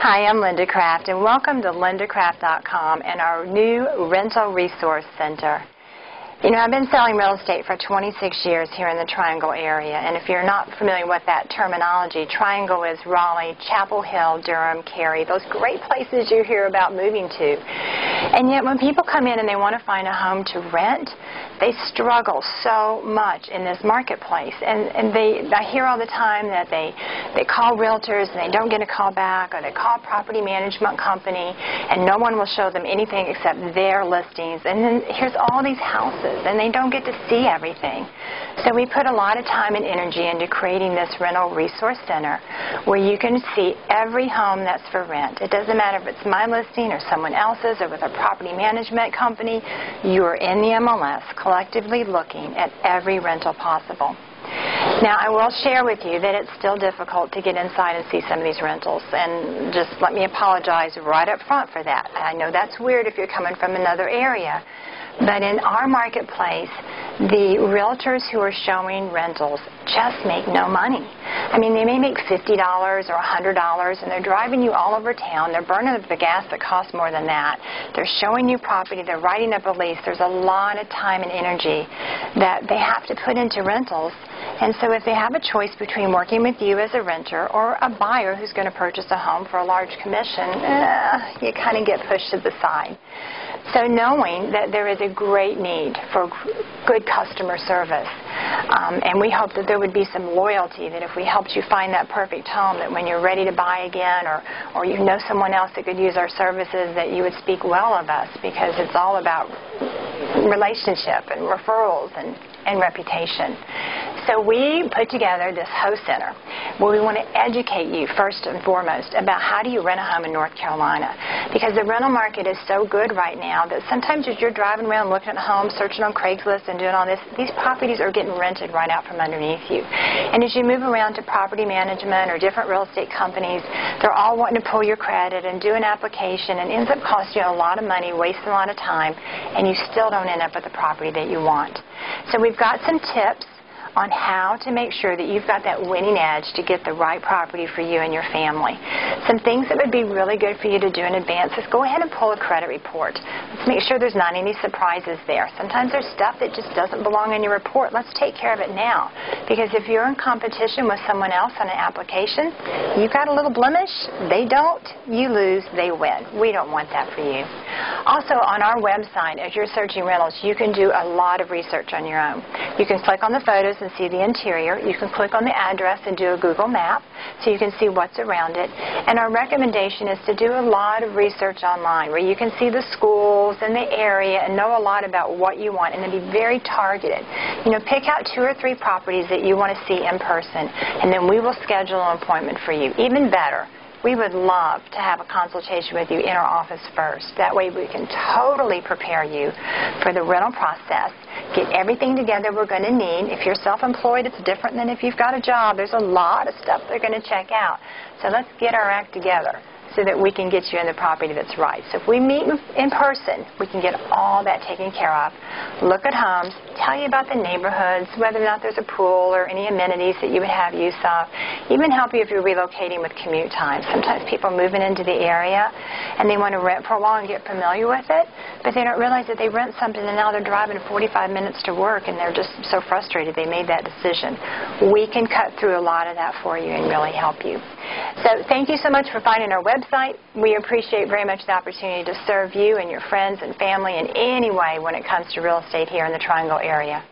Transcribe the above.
Hi, I'm Linda Craft, and welcome to lindacraft.com and our new Rental Resource Center. You know, I've been selling real estate for 26 years here in the Triangle area, and if you're not familiar with that terminology, Triangle is Raleigh, Chapel Hill, Durham, Cary, those great places you hear about moving to. And yet when people come in and they want to find a home to rent, they struggle so much in this marketplace. And I hear all the time that they call realtors and they don't get a call back, or they call a property management company and no one will show them anything except their listings. And then here's all these houses and they don't get to see everything. So we put a lot of time and energy into creating this rental resource center where you can see every home that's for rent. It doesn't matter if it's my listing or someone else's or with a property management company. You're in the MLS collectively looking at every rental possible. Now, I will share with you that it's still difficult to get inside and see some of these rentals, and just let me apologize right up front for that. I know that's weird if you're coming from another area, but in our marketplace, the realtors who are showing rentals just make no money. I mean, they may make $50 or $100, and they're driving you all over town. They're burning up the gas that costs more than that. They're showing you property. They're writing up a lease. There's a lot of time and energy that they have to put into rentals. And so if they have a choice between working with you as a renter or a buyer who's going to purchase a home for a large commission, you kind of get pushed to the side. So knowing that there is a great need for good customer service, and we hope that there would be some loyalty, that if we helped you find that perfect home, that when you're ready to buy again, or you know someone else that could use our services, that you would speak well of us, because it's all about relationship and referrals and reputation. So we put together this host center where we want to educate you first and foremost about how do you rent a home in North Carolina, because the rental market is so good right now that sometimes as you're driving around looking at homes, searching on Craigslist and doing all this, these properties are getting rented right out from underneath you. And as you move around to property management or different real estate companies, they're all wanting to pull your credit and do an application, and ends up costing you a lot of money, wasting a lot of time, and you still don't end up with the property that you want. So we've got some tips on how to make sure that you've got that winning edge to get the right property for you and your family. Some things that would be really good for you to do in advance is go ahead and pull a credit report. Let's make sure there's not any surprises there. Sometimes there's stuff that just doesn't belong in your report. Let's take care of it now, because if you're in competition with someone else on an application, you've got a little blemish, they don't, you lose, they win. We don't want that for you. Also, on our website, as you're searching rentals, you can do a lot of research on your own. You can click on the photos and see the interior. You can click on the address and do a Google map so you can see what's around it. And our recommendation is to do a lot of research online where you can see the schools and the area and know a lot about what you want, and then be very targeted. You know, pick out 2 or 3 properties that you want to see in person, and then we will schedule an appointment for you. Even better, we would love to have a consultation with you in our office first. That way we can totally prepare you for the rental process, get everything together we're going to need. If you're self-employed, it's different than if you've got a job. There's a lot of stuff they're going to check out. So let's get our act together so that we can get you in the property that's right. So if we meet in person, we can get all that taken care of. Look at homes, tell you about the neighborhoods, whether or not there's a pool or any amenities that you would have use of. Even help you if you're relocating with commute time. Sometimes people are moving into the area and they want to rent for a while and get familiar with it, but they don't realize that they rent something and now they're driving 45 minutes to work and they're just so frustrated they made that decision. We can cut through a lot of that for you and really help you. So thank you so much for finding our website. We appreciate very much the opportunity to serve you and your friends and family in any way when it comes to real estate here in the Triangle area.